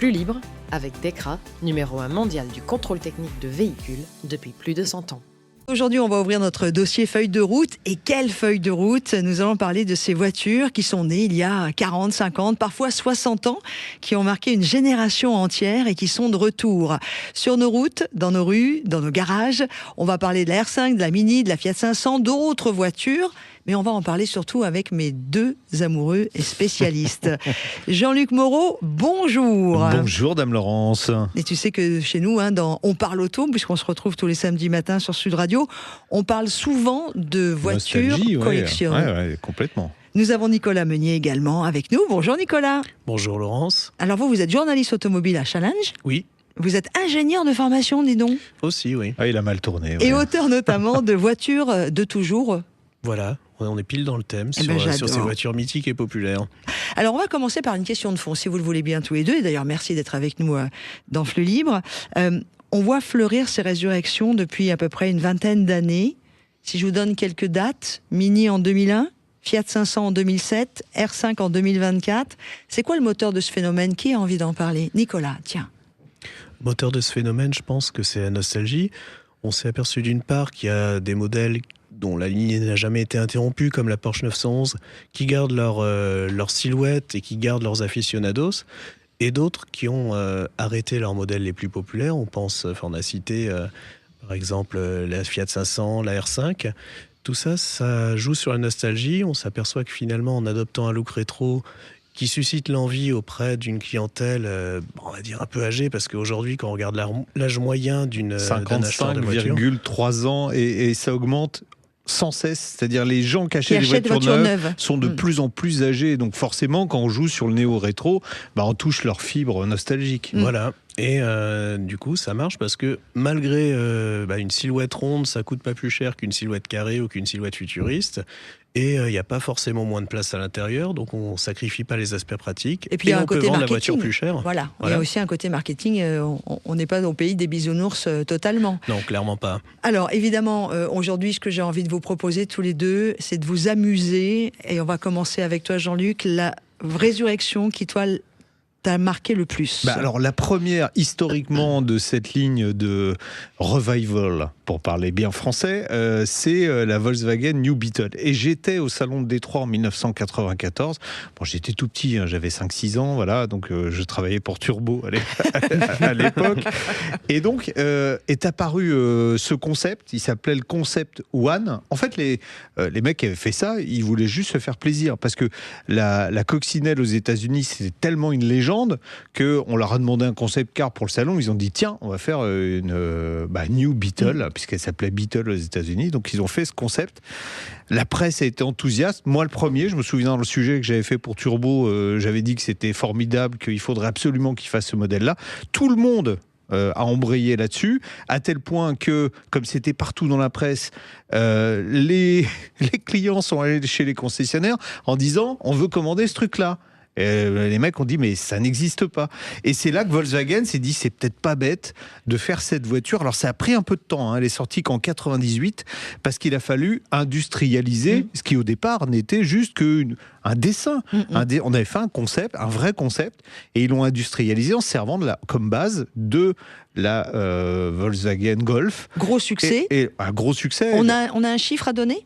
Flux libre avec DEKRA, numéro 1 mondial du contrôle technique de véhicules depuis plus de 100 ans. Aujourd'hui, on va ouvrir notre dossier feuille de route. Et quelle feuille de route? Nous allons parler de ces voitures qui sont nées il y a 40, 50, parfois 60 ans, qui ont marqué une génération entière et qui sont de retour. Sur nos routes, dans nos rues, dans nos garages, on va parler de la R5, de la Mini, de la Fiat 500, d'autres voitures. Mais on va en parler surtout avec mes deux amoureux et spécialistes. Jean-Luc Moreau, bonjour. Bonjour, Dame Laurence. Et tu sais que chez nous, dans On parle auto, puisqu'on se retrouve tous les samedis matins sur Sud Radio, on parle souvent de voitures collection. Ouais, complètement. Nous avons Nicolas Meunier également avec nous. Bonjour Nicolas. Bonjour Laurence. Alors vous êtes journaliste automobile à Challenge. Oui. Vous êtes ingénieur de formation, dis donc. Aussi, oui. Ah, il a mal tourné. Et auteur notamment de voitures de toujours. Voilà, on est pile dans le thème sur ces voitures mythiques et populaires. Alors on va commencer par une question de fond, si vous le voulez bien tous les deux. Et d'ailleurs, merci d'être avec nous dans Flux libre. On voit fleurir ces résurrections depuis à peu près une vingtaine d'années. Si je vous donne quelques dates, Mini en 2001, Fiat 500 en 2007, R5 en 2024. C'est quoi le moteur de ce phénomène? Qui a envie d'en parler? Nicolas, tiens. Le moteur de ce phénomène, je pense que c'est la nostalgie. On s'est aperçu d'une part qu'il y a des modèles dont la ligne n'a jamais été interrompue, comme la Porsche 911, qui gardent leur silhouette et qui gardent leurs aficionados, et d'autres qui ont arrêté leurs modèles les plus populaires. On a cité par exemple la Fiat 500, la R5. Tout ça, ça joue sur la nostalgie. On s'aperçoit que finalement, en adoptant un look rétro qui suscite l'envie auprès d'une clientèle, on va dire un peu âgée, parce qu'aujourd'hui, quand on regarde l'âge moyen d'un acheteur de voiture, 55,3 ans, et ça augmente sans cesse, c'est-à-dire les gens qui achètent des voitures neuves sont de plus en plus âgés, donc forcément quand on joue sur le néo-rétro, on touche leur fibre nostalgique. Voilà, et du coup ça marche parce que malgré une silhouette ronde, ça coûte pas plus cher qu'une silhouette carrée ou qu'une silhouette futuriste. Et il n'y a pas forcément moins de place à l'intérieur, donc on ne sacrifie pas les aspects pratiques. Et puis il y a un côté marketing. La voiture plus chère. Voilà. Il y a aussi un côté marketing. On n'est pas au pays des bisounours totalement. Non, clairement pas. Alors évidemment, aujourd'hui, ce que j'ai envie de vous proposer tous les deux, c'est de vous amuser. Et on va commencer avec toi, Jean-Luc. La résurrection qui, toi, t'a marqué le plus? Alors la première historiquement de cette ligne de revival, pour parler bien français, c'est la Volkswagen New Beetle. Et j'étais au salon de Détroit en 1994. Bon, j'étais tout petit, j'avais 5-6 ans, voilà, donc je travaillais pour Turbo à l'époque. Et donc est apparu ce concept, il s'appelait le concept One. En fait, les mecs qui avaient fait ça, ils voulaient juste se faire plaisir, parce que la coccinelle aux États-Unis, c'était tellement une légende qu'on leur a demandé un concept car pour le salon. Ils ont dit tiens, on va faire une New Beetle, puisqu'elle s'appelait Beetle aux États-Unis. Donc ils ont fait ce concept. La presse a été enthousiaste. Moi, le premier, je me souviens dans le sujet que j'avais fait pour Turbo, j'avais dit que c'était formidable, qu'il faudrait absolument qu'ils fassent ce modèle-là. Tout le monde a embrayé là-dessus, à tel point que, comme c'était partout dans la presse, les clients sont allés chez les concessionnaires en disant on veut commander ce truc-là. Les mecs ont dit mais ça n'existe pas. Et c'est là que Volkswagen s'est dit c'est peut-être pas bête de faire cette voiture. Alors ça a pris un peu de temps, elle est sortie qu'en 98, parce qu'il a fallu industrialiser ce qui au départ n'était juste qu'un dessin. On avait fait un concept, un vrai concept, et ils l'ont industrialisé en servant comme base de la Volkswagen Golf. Gros succès. Et un gros succès. On a un chiffre à donner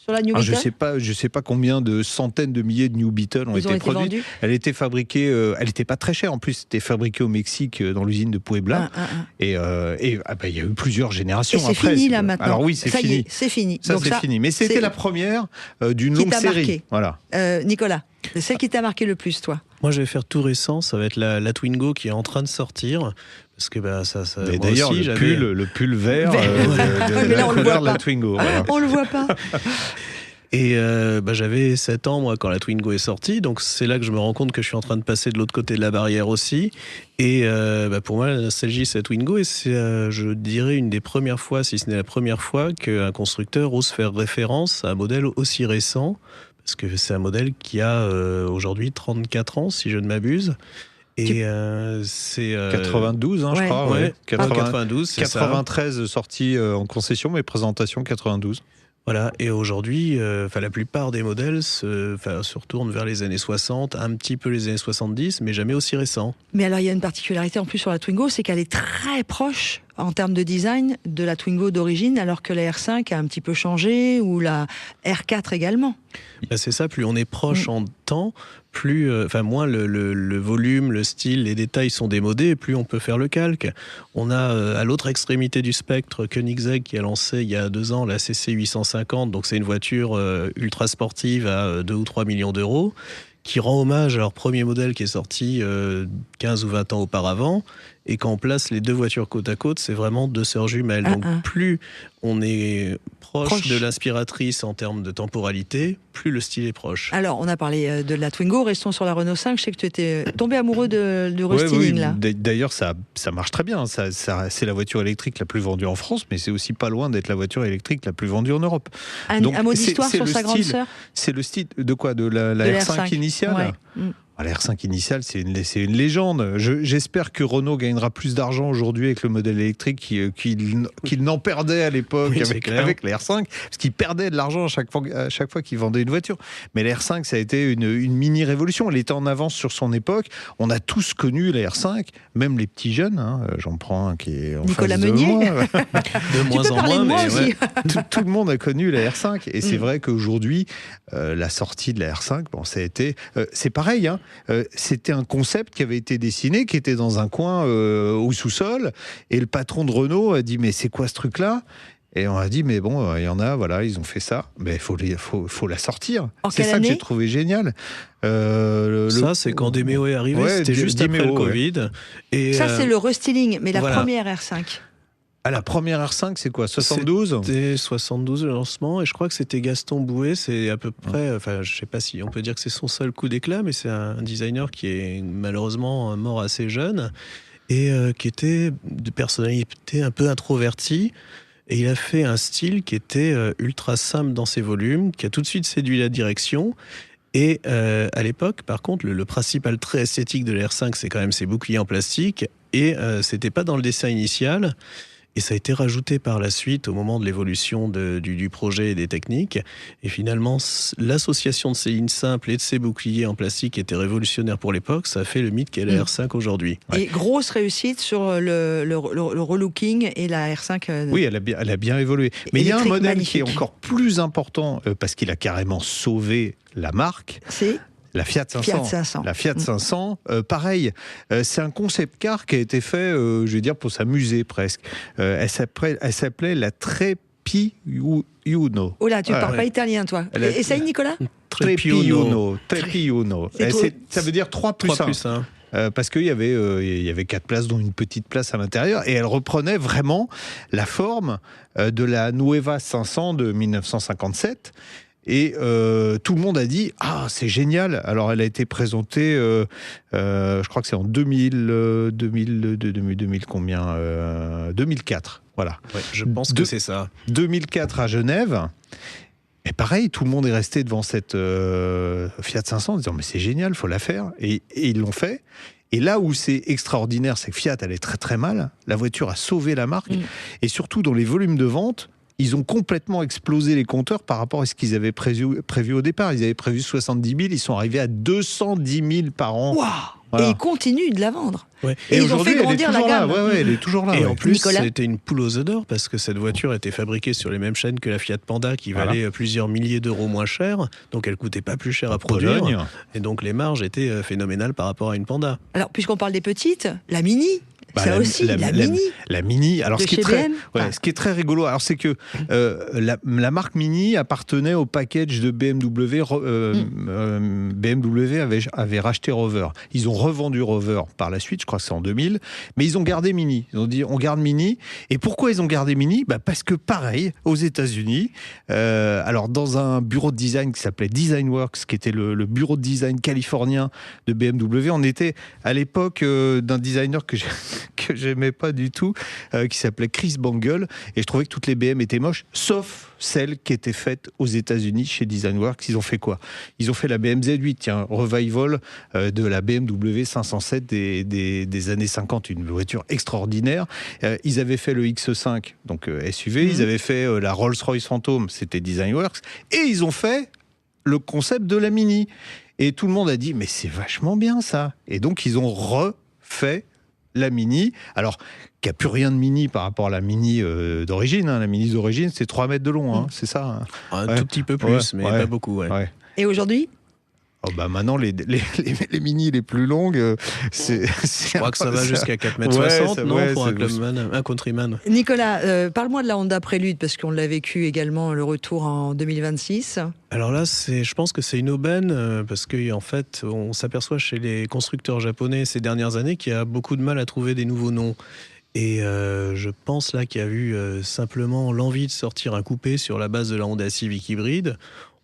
sur la New Beetle? Je sais pas combien de centaines de milliers de New Beetle ont été produites. Vendus. Elle était fabriquée, elle était pas très chère en plus. C'était fabriqué au Mexique dans l'usine de Puebla. Et il y a eu plusieurs générations. Et c'est fini là maintenant. Alors oui, c'est fini. C'est fini. Ça c'est fini. Mais c'était la première d'une longue série. Voilà. Nicolas, c'est celle qui t'a marqué le plus, toi? Moi, je vais faire tout récent. Ça va être la Twingo qui est en train de sortir. Parce que ça et d'ailleurs, aussi, le pull vert de la couleur de la Twingo. Voilà. On le voit pas. Et j'avais 7 ans, moi, quand la Twingo est sortie. Donc, c'est là que je me rends compte que je suis en train de passer de l'autre côté de la barrière aussi. Et pour moi, la nostalgie, c'est la Twingo. Et c'est, je dirais, une des premières fois, si ce n'est la première fois, qu'un constructeur ose faire référence à un modèle aussi récent. Parce que c'est un modèle qui a aujourd'hui 34 ans, si je ne m'abuse. Et c'est 92, je crois. 92, c'est 93 sorti en concession, mais présentation 92. Voilà, et aujourd'hui, la plupart des modèles se retournent vers les années 60, un petit peu les années 70, mais jamais aussi récents. Mais alors, il y a une particularité en plus sur la Twingo, c'est qu'elle est très proche en termes de design de la Twingo d'origine, alors que la R5 a un petit peu changé, ou la R4 également. C'est ça, plus on est proche en temps, plus, moins le volume, le style, les détails sont démodés, plus on peut faire le calque. On a à l'autre extrémité du spectre Koenigsegg qui a lancé il y a 2 ans la CC 850, donc c'est une voiture ultra sportive à 2 ou 3 millions d'euros, qui rend hommage à leur premier modèle qui est sorti 15 ou 20 ans auparavant. Et quand on place les deux voitures côte à côte, c'est vraiment 2 sœurs jumelles. Donc plus on est proche de l'inspiratrice en termes de temporalité, plus le style est proche. Alors, on a parlé de la Twingo, restons sur la Renault 5. Je sais que tu étais tombé amoureux du restyling, là. D'ailleurs, ça marche très bien. C'est la voiture électrique la plus vendue en France, mais c'est aussi pas loin d'être la voiture électrique la plus vendue en Europe. Un mot d'histoire sur sa grande sœur. C'est le style de quoi? De la R5 initiale. Ouais. La R5 initiale, c'est une légende. J'espère que Renault gagnera plus d'argent aujourd'hui avec le modèle électrique qu'il n'en perdait à l'époque avec la R5, parce qu'il perdait de l'argent à chaque fois qu'il vendait une voiture. Mais la R5, ça a été une mini-révolution. Elle était en avance sur son époque. On a tous connu la R5, même les petits jeunes. J'en prends un qui est en Nicolas face de Meunier. moi. De moins en moins, mais aussi. Tout le monde a connu la R5. Et c'est vrai qu'aujourd'hui, la sortie de la R5, ça a été... c'est pareil, c'était un concept qui avait été dessiné, qui était dans un coin au sous-sol, et le patron de Renault a dit mais c'est quoi ce truc-là? Et on a dit mais bon, il y en a, voilà, ils ont fait ça, mais il faut la sortir. C'est ça que j'ai trouvé génial. Ça, c'est quand Demeo est arrivé, c'était juste après le Covid. Et ça, c'est le restyling, mais la première R5. La première R5, c'est quoi, 72? C'était 72 le lancement, et je crois que c'était Gaston Bouet, c'est à peu près, je sais pas si on peut dire que c'est son seul coup d'éclat, mais c'est un designer qui est malheureusement mort assez jeune, et qui était de personnalité un peu introvertie, et il a fait un style qui était ultra simple dans ses volumes, qui a tout de suite séduit la direction. Et à l'époque, par contre, le principal trait esthétique de la R5, c'est quand même ses boucliers en plastique, et c'était pas dans le dessin initial. Et ça a été rajouté par la suite au moment de l'évolution du projet et des techniques. Et finalement, l'association de ces lignes simples et de ces boucliers en plastique était révolutionnaire pour l'époque. Ça a fait le mythe qu'est la R5 aujourd'hui. Et grosse réussite sur le relooking et la R5. Oui, elle a bien évolué. Mais il y a un modèle qui est encore plus important parce qu'il a carrément sauvé la marque. C'est la Fiat 500. La Fiat 500, pareil, c'est un concept car qui a été fait, je vais dire, pour s'amuser presque. Elle s'appelait la Trepiuno. Oh là, tu parles pas italien, toi. Essaye, Nicolas. Trepiuno. Ça veut dire 3 plus 1. Parce qu'il y avait 4 places, dont une petite place à l'intérieur, et elle reprenait vraiment la forme de la Nueva 500 de 1957. Et tout le monde a dit « Ah, c'est génial !» Alors, elle a été présentée, je crois que c'est en 2000 combien 2004, voilà. Ouais, je pense que c'est ça. 2004 à Genève. Et pareil, tout le monde est resté devant cette Fiat 500 en disant « Mais c'est génial, il faut la faire !» Et ils l'ont fait. Et là où c'est extraordinaire, c'est que Fiat allait très très mal. La voiture a sauvé la marque. Et surtout, dans les volumes de vente, ils ont complètement explosé les compteurs par rapport à ce qu'ils avaient prévu au départ. Ils avaient prévu 70 000, ils sont arrivés à 210 000 par an. Wow. Voilà. Et ils continuent de la vendre. Ouais. Et ils ont fait grandir la gamme. Elle est toujours là. Et en plus, c'était une poule aux œufs d'or parce que cette voiture était fabriquée sur les mêmes chaînes que la Fiat Panda qui valait plusieurs milliers d'euros moins cher. Donc elle coûtait pas plus cher à produire. Et donc les marges étaient phénoménales par rapport à une Panda. Alors, puisqu'on parle des petites, la Mini. Ça aussi, la Mini. La Mini. Alors, ce qui est très rigolo, alors c'est que la marque Mini appartenait au package de BMW. BMW avait racheté Rover. Ils ont revendu Rover par la suite, je crois que c'est en 2000, mais ils ont gardé Mini. Ils ont dit, on garde Mini. Et pourquoi ils ont gardé Mini? Parce que pareil, aux États-Unis, alors dans un bureau de design qui s'appelait Designworks, qui était le bureau de design californien de BMW, on était à l'époque d'un designer que que j'aimais pas du tout, qui s'appelait Chris Bangle, et je trouvais que toutes les BM étaient moches, sauf celles qui étaient faites aux États-Unis chez Designworks. Ils ont fait quoi? Ils ont fait la BM Z8, tiens, revival de la BMW 507 des années 50, une voiture extraordinaire. Ils avaient fait le X5, donc SUV, ils avaient fait la Rolls-Royce Phantom, c'était Designworks, et ils ont fait le concept de la Mini. Et tout le monde a dit, mais c'est vachement bien ça. Et donc, ils ont refait la Mini. Alors, qu'il n'y a plus rien de Mini par rapport à la Mini d'origine. Hein. La Mini d'origine, c'est 3 mètres de long, hein. C'est ça, hein. Un tout petit peu plus, mais pas beaucoup. Ouais. Et aujourd'hui ? Oh bah maintenant, les Mini les plus longues, je crois que ça va jusqu'à 4,60 m, non, pour un clubman, un countryman. Nicolas, parle-moi de la Honda Prélude, parce qu'on l'a vécu également, le retour en 2026. Alors là, je pense que c'est une aubaine, parce qu'en fait, on s'aperçoit chez les constructeurs japonais ces dernières années qu'il y a beaucoup de mal à trouver des nouveaux noms. Et je pense là qu'il y a eu simplement l'envie de sortir un coupé sur la base de la Honda Civic hybride.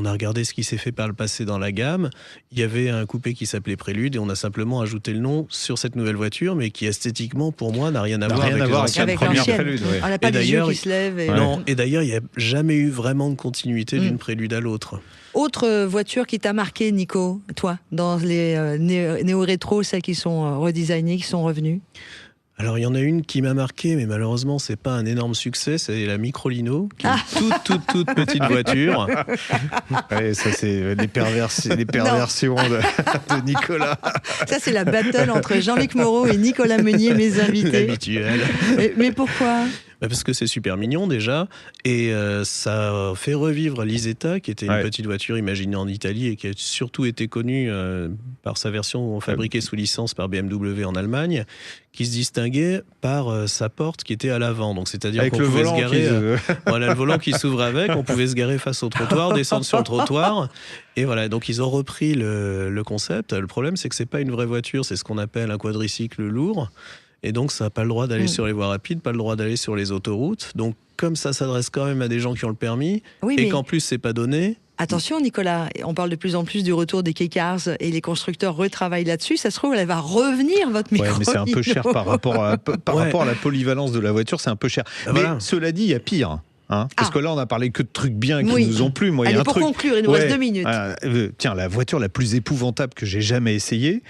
On a regardé ce qui s'est fait par le passé dans la gamme. Il y avait un coupé qui s'appelait Prélude et on a simplement ajouté le nom sur cette nouvelle voiture, mais qui esthétiquement, pour moi, n'a rien à voir avec la première Prélude. Ouais. On n'a pas les yeux qui se lèvent. Non, et d'ailleurs, il n'y a jamais eu vraiment de continuité d'une Prélude à l'autre. Autre voiture qui t'a marqué, Nico, toi, dans les néo-rétro, celles qui sont redesignées, qui sont revenues? Alors, il y en a une qui m'a marqué, mais malheureusement, c'est pas un énorme succès. C'est la Microlino, qui est une toute petite voiture. Ouais, ça, c'est les perversions de Nicolas. Ça, c'est la battle entre Jean-Luc Moreau et Nicolas Meunier, mes invités. L'habituel. Mais pourquoi ? Parce que c'est super mignon déjà, et ça fait revivre l'Isetta, qui était une petite voiture imaginée en Italie et qui a surtout été connue par sa version fabriquée sous licence par BMW en Allemagne, qui se distinguait par sa porte qui était à l'avant. Donc c'est-à-dire qu'on pouvait se garer, voilà, le volant qui s'ouvre avec, on pouvait se garer face au trottoir, descendre sur le trottoir, et voilà. Donc ils ont repris le concept. Le problème, c'est que c'est pas une vraie voiture, c'est ce qu'on appelle un quadricycle lourd. Et donc, ça n'a pas le droit d'aller sur les voies rapides, pas le droit d'aller sur les autoroutes. Donc, comme ça s'adresse quand même à des gens qui ont le permis, et qu'en plus, c'est pas donné... Attention, Nicolas, on parle de plus en plus du retour des K-Cars et les constructeurs retravaillent là-dessus. Ça se trouve, elle va revenir, votre micro. Ouais, mais c'est un peu cher par rapport à la polyvalence de la voiture, c'est un peu cher. Mais cela dit, il y a pire. Hein, parce que là, on a parlé que de trucs bien qui nous ont plu. Moi, allez, il y a un pour truc... conclure, il nous reste 2 minutes. Tiens, la voiture la plus épouvantable que j'ai jamais essayée,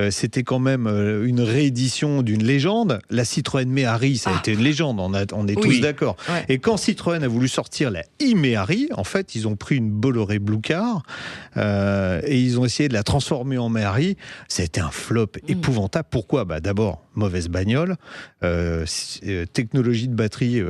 c'était quand même une réédition d'une légende. La Citroën Méhari, ça a été une légende, on est tous d'accord. Ouais. Et quand Citroën a voulu sortir la e-Méhari, en fait, ils ont pris une Bolloré Blue Car et ils ont essayé de la transformer en Méhari. Ça a été un flop épouvantable. Pourquoi ? D'abord, mauvaise bagnole, technologie de batterie...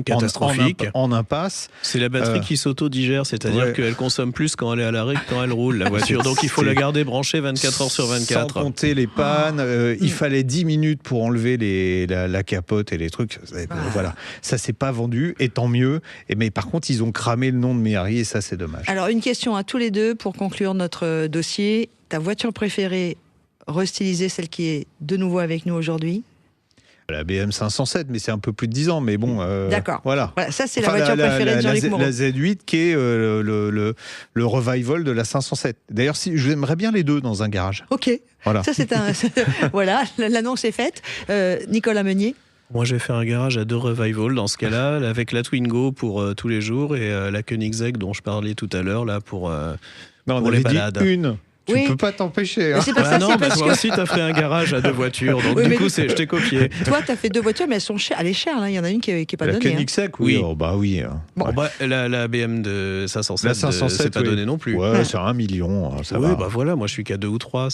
catastrophique. En impasse. C'est la batterie qui s'auto-digère, c'est-à-dire qu'elle consomme plus quand elle est à l'arrêt que quand elle roule, la voiture. Donc il faut la garder branchée 24 heures sur 24. Sans compter les pannes, il fallait 10 minutes pour enlever la capote et les trucs. Voilà, ça s'est pas vendu, et tant mieux. Mais par contre, ils ont cramé le nom de Méhari et ça, c'est dommage. Alors, une question à tous les deux pour conclure notre dossier. Ta voiture préférée, restylisée, celle qui est de nouveau avec nous aujourd'hui ? La BM 507, mais c'est un peu plus de 10 ans, mais bon... D'accord. Voilà. Ça, c'est la voiture préférée de Jean-Luc Moreau. La Z8, qui est le revival de la 507. D'ailleurs, j'aimerais bien les deux dans un garage. Ok. Voilà. Ça, voilà, l'annonce est faite. Nicolas Meunier. Moi, je vais faire un garage à 2 revivals dans ce cas-là, avec la Twingo pour tous les jours et la Koenigsegg dont je parlais tout à l'heure, là, pour les balades. Une. Tu ne peux pas t'empêcher. Hein. C'est pas ça, non, parce toi aussi, tu as fait un garage à 2 voitures. Donc, du coup, je t'ai copié. Toi, tu as fait 2 voitures, mais elles sont chères. Elle est chère, là. Il y en a une qui n'est pas donnée. La Koenigsegg, oui. Oh, oui. Bon. La BM de 507, c'est pas donné non plus. Ouais, c'est 1 million. Ça va. Voilà, moi, je suis qu'à 2 ou 3.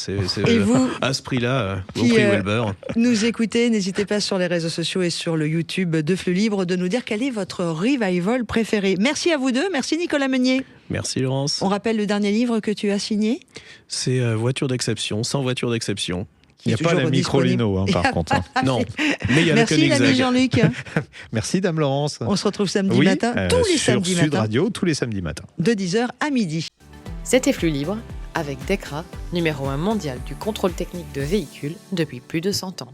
Et vous, à ce prix-là, au prix Welber. Nous écoutez, n'hésitez pas sur les réseaux sociaux et sur le YouTube de Flux Libre de nous dire quel est votre revival préféré. Merci à vous deux. Merci, Nicolas Meunier. Merci Laurence. On rappelle le dernier livre que tu as signé ? C'est Voiture d'exception, sans voiture d'exception. Il n'y a pas la Microlino, par contre. Non, mais il y a Merci l'ami Jean-Luc. Merci Dame Laurence. On se retrouve samedi matin, tous les samedis matins. Sur Sud Radio, tous les samedis matins. De 10h à midi. C'était Flux Libre avec DEKRA, numéro 1 mondial du contrôle technique de véhicules depuis plus de 100 ans.